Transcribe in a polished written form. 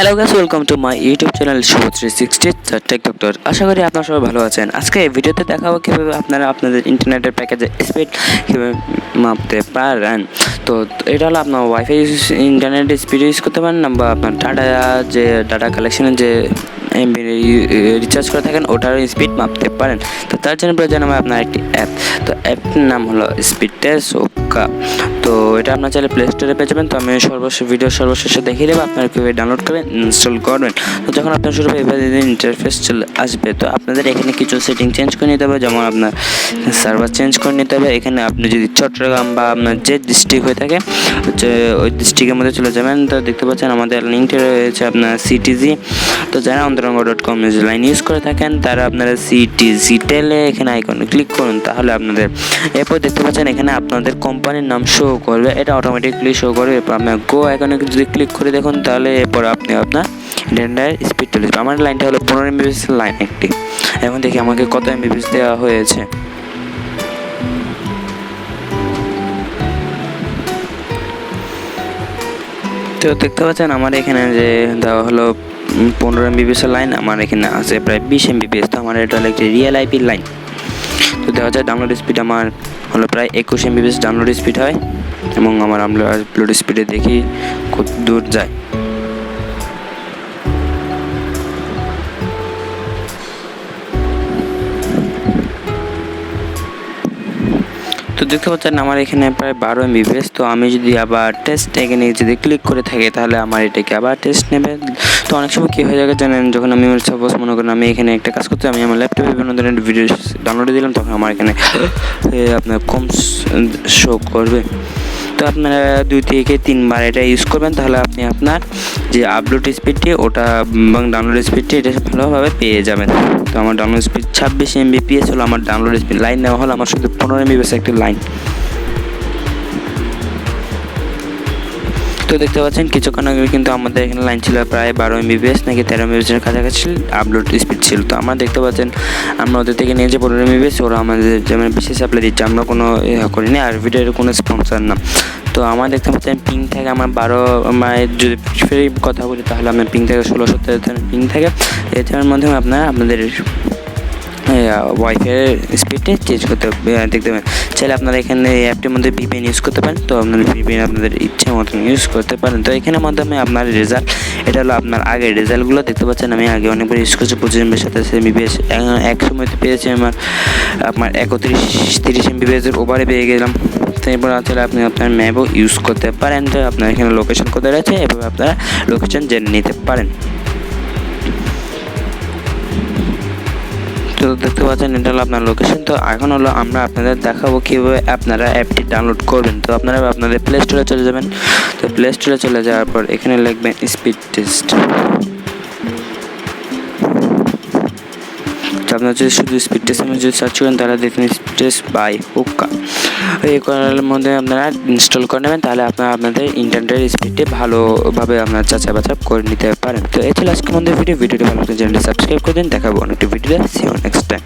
Hello guys, welcome to my YouTube channel Shubho 360 tech doctor. আশা করি আপনারা সবাই ভালো আছেন। আজকে এই ভিডিওতে দেখাবো কীভাবে আপনারা আপনাদের ইন্টারনেটের প্যাকেজের স্পিড কীভাবে মাপতে পারেন। তো এটা হলো আপনার ওয়াইফাই ইন্টারনেট স্পিড ইউজ করতে পারেন বা আপনার ডাটা কালেকশনের যে এমবি রিচার্জ করে থাকেন ওটার স্পিড মাপতে পারেন। তো তার জন্য প্রয়োজন হবে আপনার একটি অ্যাপ। তো অ্যাপটির নাম হলো স্পিড টেস্ট ওকা। তো এটা আপনার চাইলে প্লে স্টোরে পেয়ে যাবেন। তো আমি সর্বশেষে দেখিয়ে দেবো আপনারা কীভাবে ডাউনলোড করবেন, ইনস্টল করবেন। তো যখন আপনার শুরু হবে এভাবে ইন্টারফেস চলে আসবে। তো আপনাদের এখানে কিছু সেটিং চেঞ্জ করে নিতে হবে, যেমন আপনার সার্ভার চেঞ্জ করে নিতে হবে। এখানে আপনি যদি চট্টগ্রাম বা আপনার যে ডিস্ট্রিক্ট হয়ে থাকে ওই ডিস্ট্রিক্টের মধ্যে চলে যাবেন। তো দেখতে পাচ্ছেন আমাদের লিঙ্কটা রয়েছে আপনার সিটিজি। তো যারা অন্তরঙ্গ.com লাইন ইউজ করে থাকেন তারা আপনারা সিটিজি টেলে এখানে আইকনে ক্লিক করুন, তাহলে আপনাদের এরপর দেখতে পাচ্ছেন এখানে আপনাদের কোম্পানির নাম শো করবে, এটা অটোমেটিকলি শো করবে। এরপর আপনার গো আইকনে যদি ক্লিক করে দেখুন তাহলে এরপর আপনি আপনার ইন্টারনেটের স্পিড চলে যাবে। আমার লাইনটা হলো 15 MB লাইন একটি। এখন দেখি আমাকে কত MB দেওয়া হয়েছে। তো দেখতে পাচ্ছেন আমার এখানে যে দেওয়া হলো 15 MB লাইন, আমার এখানে আছে প্রায় 20 MB। তো আমার এটা হলো একটি রিয়েল আইপি লাইন। তো দেখা যায় ডাউনলোড স্পিড আমার হলো প্রায় 21 MB ডাউনলোড স্পিড হয়, এবং আমার আপলোড স্পিডে দেখি কত দূর যায়। তো দেখতে পাচ্ছেন আমার এখানে প্রায় 12 MB। তো আমি যদি আবার টেস্ট এখানে যদি ক্লিক করে থাকি তাহলে আমার এটাকে আবার টেস্ট নেবে। তো অনেক সময় কী হয়ে যাবে জানেন, যখন আমি সাপোজ মনে করেন আমি এখানে একটা কাজ করতে আমি আমার ল্যাপটপে বিভিন্ন ধরনের ভিডিও ডাউনলোড দিলাম, তখন আমার এখানে আপনার কম শো করবে। তো আপনারা 2 থেকে 3 বার এটা ইউজ করবেন, তাহলে আপনি আপনার যে আপলোড স্পিডটি ওটা এবং ডাউনলোড স্পিডটি এটা ভালোভাবে পেয়ে যাবেন। তো আমার ডাউনলোড স্পিড 26 MBps হলো আমার ডাউনলোড স্পিড। লাইন নেওয়া হলো আমার শুধু 15 MB একটি লাইন। তো দেখতে পাচ্ছেন কিছুক্ষণ আগে কিন্তু আমাদের এখানে লাইন ছিল প্রায় 12 MBps নাকি 13 MBps এর কাছাকাছি আপলোড স্পিড ছিল। তো আমরা দেখতে পাচ্ছেন আমরা ওদের থেকে নিয়ে যে 15 MBps ওরা আমাদের যেমন বেশি সাপ্লাই দিচ্ছে, আমরা কোনো করিনি, আর ভিডিওর কোনো স্পন্সর না। তো আমার দেখতে পাচ্ছেন পিং থেকে আমার 12 যদি ফ্রি কথা বলি তাহলে আপনার পিং থেকে 16-17 পিং থাকে। এটার মাধ্যমে আপনাদের ওয়াইফাই স্পিডে চেঞ্জ করতে দেখতে পাবেন। চাইলে আপনারা এখানে এই অ্যাপটির মধ্যে VPN ইউজ করতে পারেন। তো আপনারা VPN আপনাদের ইচ্ছে মতন ইউজ করতে পারেন। তো এখানের মাধ্যমে আপনার রেজাল্ট, এটা হলো আপনার আগের রেজাল্টগুলো দেখতে পাচ্ছেন। আমি আগে অনেকবার ইউজ করছি 25 MB সাথে MBPS। এক সময়তে পেয়েছি আপনার 31-30 MBPS ওভারে পেয়ে গেলাম। তো এরপর চাইলে আপনি আপনার ম্যাপও ইউজ করতে পারেন। তো আপনার এখানে লোকেশন কোথায় রয়েছে এভাবে আপনারা লোকেশন জেনে নিতে পারেন। তো দেখতে পাচ্ছেন এটা হলো আপনার লোকেশন। তো এখন হলো আমরা আপনাদের দেখাবো কীভাবে আপনারা অ্যাপটি ডাউনলোড করবেন। তো আপনারা আপনাদের প্লে স্টোরে চলে যাবেন। তো প্লে স্টোরে চলে যাওয়ার পর এখানে লিখবেন স্পিড টেস্ট। তো আপনারা যদি শুধু স্পিড টেস্ট যদি সার্চ করেন তাহলে দেখবেন স্পিড টেস্ট বাই ওকা। এই করার মধ্যে আপনারা ইনস্টল করে নেবেন, তাহলে আপনারা আপনাদের ইন্টারনেটের স্পিডটি ভালোভাবে আপনার যাচাই বাছাই করে নিতে পারেন। তো এই ছিল আজকের মধ্যে ভিডিওটি ভালো লাগলে চ্যানেলটি সাবস্ক্রাইব করে দিন। দেখাবো অনেকটি video. See you next time.